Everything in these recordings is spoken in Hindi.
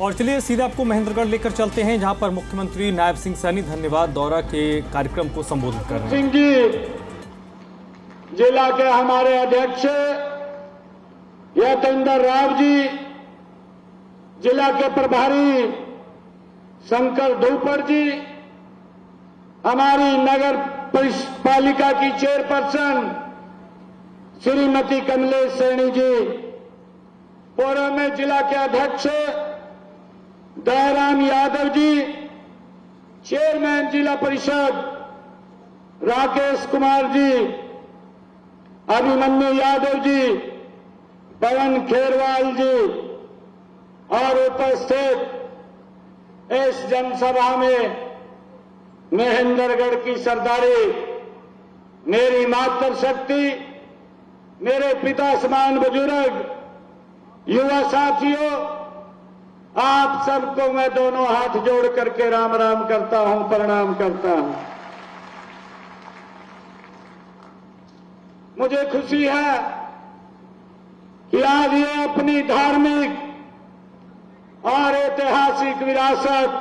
और चलिए सीधे आपको महेंद्रगढ़ लेकर चलते हैं, जहां पर मुख्यमंत्री नायब सिंह सैनी धन्यवाद दौरा के कार्यक्रम को संबोधित कर रहे हैं। सिंह जी, जिला के हमारे अध्यक्ष यतेंद्र राव जी, जिला के प्रभारी शंकर धूपर जी, हमारी नगर पालिका की चेयरपर्सन श्रीमती कमलेश सैनी जी, पूर्व में जिला के अध्यक्ष दयाराम यादव जी, चेयरमैन जिला परिषद राकेश कुमार जी, अभिमन्यु यादव जी, पवन खेरवाल जी और उपस्थित इस जनसभा में महेंद्रगढ़ की सरदारी, मेरी मातृशक्ति, मेरे पिता समान बुजुर्ग, युवा साथियों, आप सबको मैं दोनों हाथ जोड़ करके राम राम करता हूं, प्रणाम करता हूं। मुझे खुशी है कि आज ये अपनी धार्मिक और ऐतिहासिक विरासत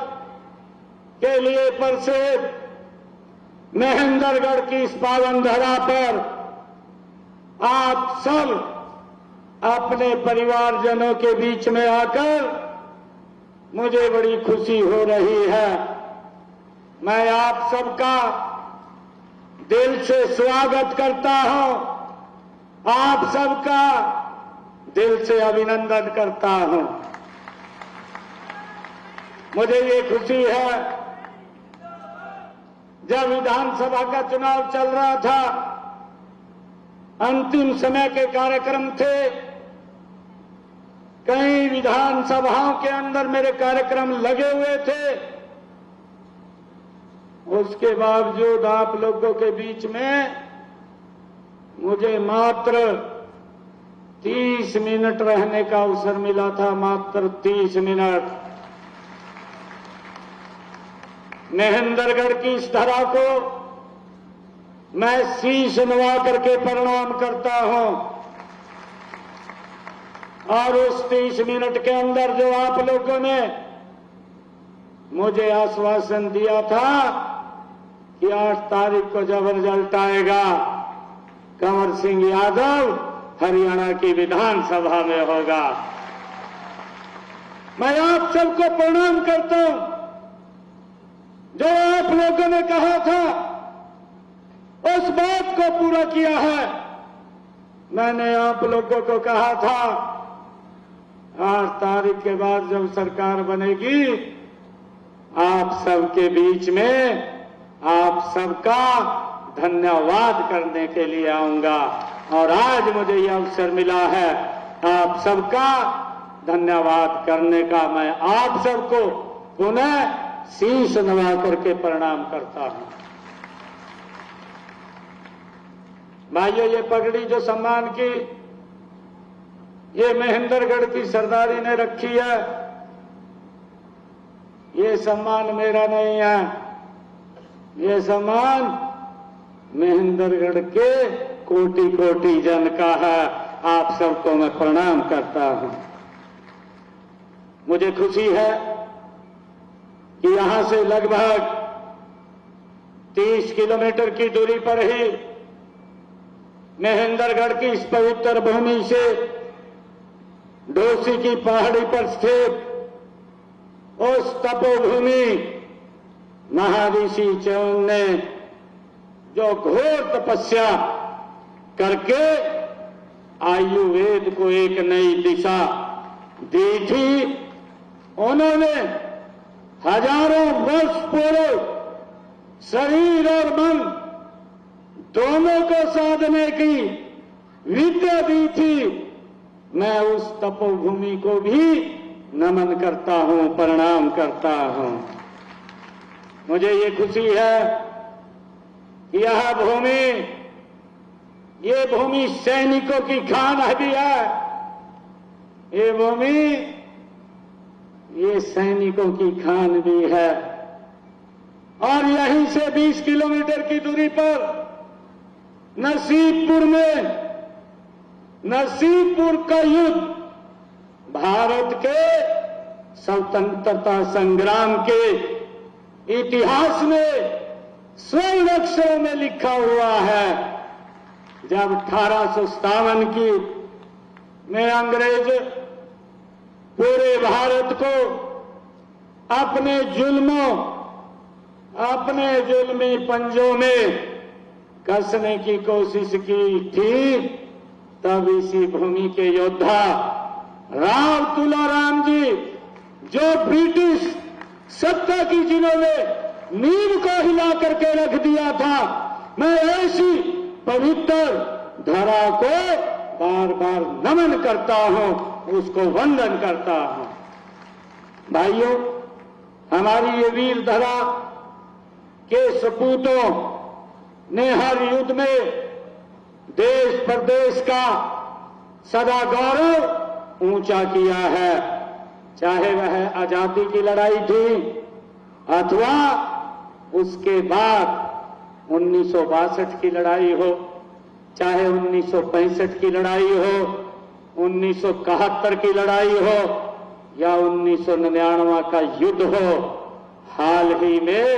के लिए प्रसिद्ध महेंद्रगढ़ की इस पावन धरा पर आप सब अपने परिवारजनों के बीच में आकर मुझे बड़ी खुशी हो रही है। मैं आप सबका दिल से स्वागत करता हूं, आप सबका दिल से अभिनंदन करता हूं। मुझे ये खुशी है, जब विधानसभा का चुनाव चल रहा था, अंतिम समय के कार्यक्रम थे, कई विधानसभाओं के अंदर मेरे कार्यक्रम लगे हुए थे, उसके बावजूद आप लोगों के बीच में मुझे मात्र 30 मिनट रहने का अवसर मिला था, मात्र 30 मिनट। महेंद्रगढ़ की इस धरा को मैं शीश नवा करके प्रणाम करता हूं, और उस 30 मिनट के अंदर जो आप लोगों ने मुझे आश्वासन दिया था कि 8 तारीख को जब रिजल्ट आएगा, कंवर सिंह यादव हरियाणा की विधानसभा में होगा। मैं आप सबको प्रणाम करता हूं। जो आप लोगों ने कहा था, उस बात को पूरा किया है। मैंने आप लोगों को कहा था 8 तारीख के बाद जब सरकार बनेगी, आप सबके बीच में आप सबका धन्यवाद करने के लिए आऊंगा, और आज मुझे यह अवसर मिला है आप सबका धन्यवाद करने का। मैं आप सबको पुनः शीश नवा करके प्रणाम करता हूं। भाइयों, ये पगड़ी जो सम्मान की ये महेंद्रगढ़ की सरदारी ने रखी है, ये सम्मान मेरा नहीं है, ये सम्मान महेंद्रगढ़ के कोटि कोटि जन का है। आप सबको मैं प्रणाम करता हूं। मुझे खुशी है कि यहां से लगभग 30 किलोमीटर की दूरी पर ही महेंद्रगढ़ की इस पवित्र भूमि से डोसी की पहाड़ी पर स्थित उस तपोभूमि महर्षि चौन ने जो घोर तपस्या करके आयुर्वेद को एक नई दिशा दी थी, उन्होंने हजारों वर्ष पूर्व शरीर और मन दोनों को साधने की विद्या दी थी। मैं उस तपोभूमि को भी नमन करता हूं, प्रणाम करता हूं। मुझे ये खुशी है कि यह भूमि, ये भूमि सैनिकों की खान भी है। ये भूमि ये सैनिकों की खान भी है। और यहीं से 20 किलोमीटर की दूरी पर नसीबपुर में, नसीबपुर का युद्ध भारत के स्वतंत्रता संग्राम के इतिहास में स्वर्ण अक्षरों में लिखा हुआ है। जब 1857 की में अंग्रेज पूरे भारत को अपने जुल्मी पंजों में कसने की कोशिश की थी, तब इसी भूमि के योद्धा राव तुलाराम जी, जो ब्रिटिश सत्ता की जिन्होंने नींव को हिला करके रख दिया था, मैं ऐसी पवित्र धरा को बार बार नमन करता हूं, उसको वंदन करता हूं। भाइयों, हमारी ये वीर धरा के सपूतों ने हर युद्ध में देश प्रदेश का सदा गौरव ऊंचा किया है, चाहे वह आजादी की लड़ाई थी अथवा उसके बाद 1962 की लड़ाई हो, चाहे 1965 की लड़ाई हो, 1971 की लड़ाई हो या 1999 का युद्ध हो। हाल ही में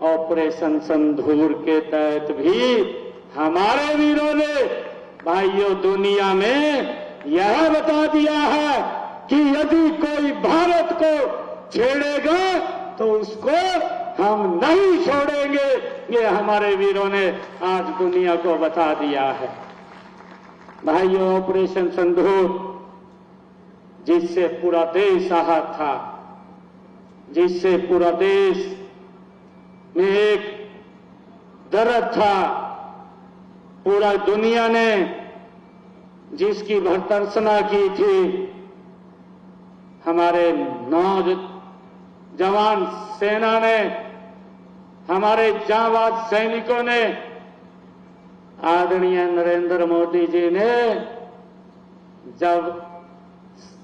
ऑपरेशन सिंदूर के तहत भी हमारे वीरों ने भाइयों दुनिया में यह बता दिया है कि यदि कोई भारत को छेड़ेगा तो उसको हम नहीं छोड़ेंगे। ये हमारे वीरों ने आज दुनिया को बता दिया है। भाइयों, ऑपरेशन सिंदूर जिससे पूरा देश आहत था, जिससे पूरा देश में एक दर्द था, पूरा दुनिया ने जिसकी भर्त्सना की थी, हमारे नौजवान सेना ने, हमारे जांबाज सैनिकों ने, आदरणीय नरेंद्र मोदी जी ने जब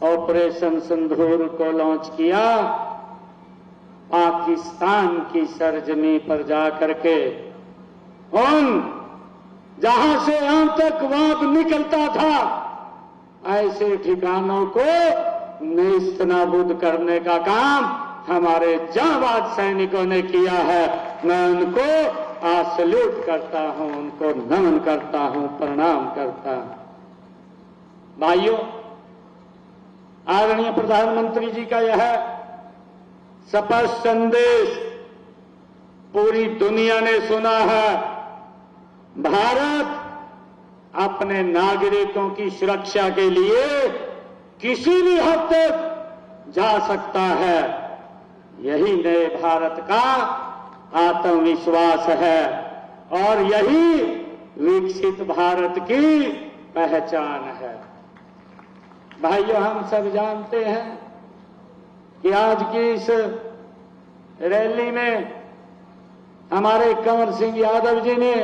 ऑपरेशन सिंदूर को लॉन्च किया, पाकिस्तान की सरजमी पर जाकर के उन जहां से आतंकवाद निकलता था, ऐसे ठिकानों को नेस्तनाबूद करने का काम हमारे जांबाज सैनिकों ने किया है। मैं उनको सैल्यूट करता हूं, उनको नमन करता हूं, प्रणाम करता हूं। भाइयों, आदरणीय प्रधानमंत्री जी का यह स्पष्ट संदेश पूरी दुनिया ने सुना है। भारत अपने नागरिकों की सुरक्षा के लिए किसी भी हद तक जा सकता है। यही नए भारत का आत्मविश्वास है और यही विकसित भारत की पहचान है। भाइयों, हम सब जानते हैं कि आज की इस रैली में हमारे कंवर सिंह यादव जी ने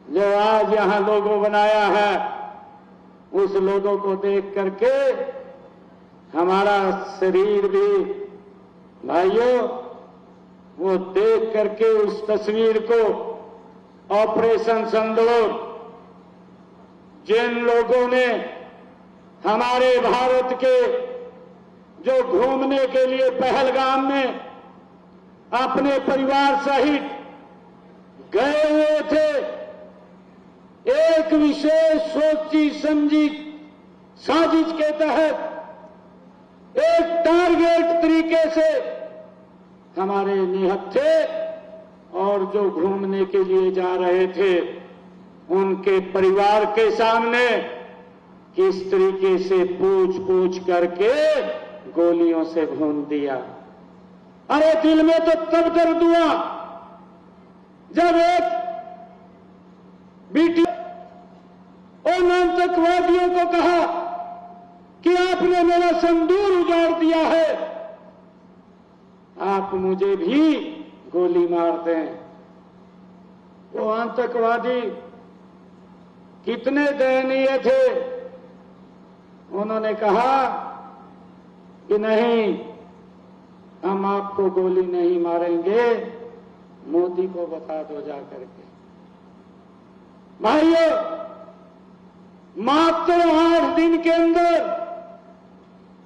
जो आज यहां लोगो बनाया है, उस लोगों को देख करके हमारा शरीर भी भाइयों वो देख करके उस तस्वीर को ऑपरेशन सिंदूर जिन लोगों ने हमारे भारत के जो घूमने के लिए पहलगाम में अपने परिवार सहित गए हुए थे, एक विशेष सोची समझी साजिश के तहत एक टारगेट तरीके से हमारे निहत्थे और जो घूमने के लिए जा रहे थे उनके परिवार के सामने किस तरीके से पूछ करके गोलियों से भून दिया। अरे दिल में तो तब दर्द हुआ जब एक बीटी उन आतंकवादियों को कहा कि आपने मेरा सिंदूर उजाड़ दिया है, आप मुझे भी गोली मार दें। वो आतंकवादी कितने दयनीय थे, उन्होंने कहा कि नहीं, हम आपको गोली नहीं मारेंगे, मोदी को बता दो जाकर के। भाइयों, मात्र 8 दिन के अंदर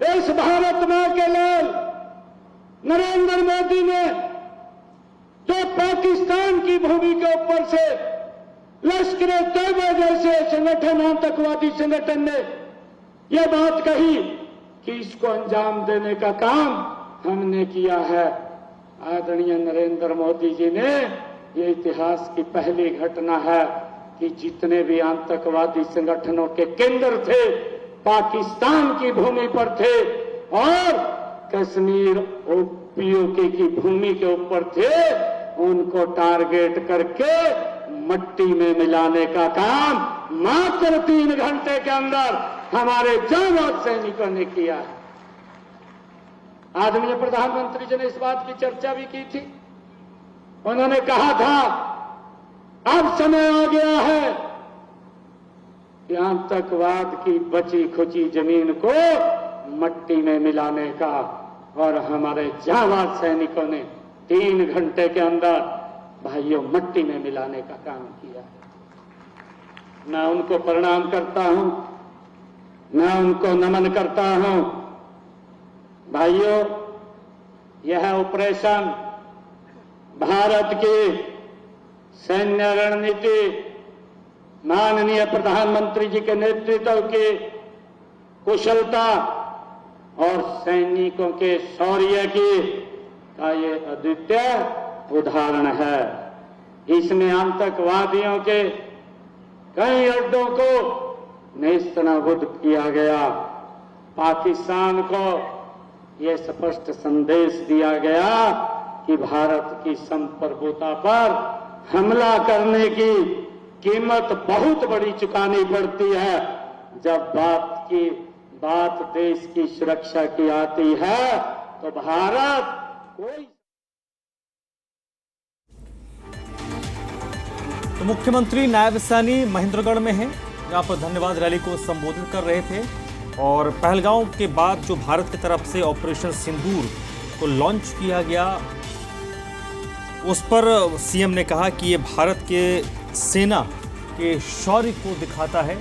इस भारत मां के आतंकवादी ने जो पाकिस्तान की भूमि के ऊपर से लश्कर-ए-तैयबा जैसे संगठन, आतंकवादी संगठन ने यह बात कही कि इसको अंजाम देने का काम हमने किया है। आदरणीय नरेंद्र मोदी जी ने, ये इतिहास की पहली घटना है कि जितने भी आतंकवादी संगठनों के केंद्र थे पाकिस्तान की भूमि पर थे और कश्मीर पीओके की भूमि के ऊपर थे, उनको टारगेट करके मट्टी में मिलाने का काम मात्र 3 घंटे के अंदर हमारे जांबाज सैनिकों ने किया है। आदरणीय प्रधानमंत्री जी ने इस बात की चर्चा भी की थी। उन्होंने कहा था अब समय आ गया है कि आतंकवाद की बची खुची जमीन को मट्टी में मिलाने का, और हमारे जांबाज सैनिकों ने 3 घंटे के अंदर भाइयों मट्टी में मिलाने का काम किया। मैं उनको प्रणाम करता हूं, मैं उनको नमन करता हूं। भाइयों, यह ऑपरेशन भारत की सैन्य रणनीति माननीय प्रधानमंत्री जी के नेतृत्व की कुशलता और सैनिकों के शौर्य की का ये अद्वितीय उदाहरण है। इसमें आतंकवादियों के कई अड्डों को नेस्तनाबूद किया गया। पाकिस्तान को यह स्पष्ट संदेश दिया गया कि भारत की संप्रभुता पर हमला करने की कीमत बहुत बड़ी चुकानी पड़ती है। जब बात देश की सुरक्षा की आती है तो भारत कोई। तो मुख्यमंत्री नायब सैनी महेंद्रगढ़ में हैं, जहां पर धन्यवाद रैली को संबोधित कर रहे थे। और पहलगांव के बाद जो भारत की तरफ से ऑपरेशन सिंदूर को लॉन्च किया गया, उस पर सीएम ने कहा कि ये भारत के सेना के शौर्य को दिखाता है।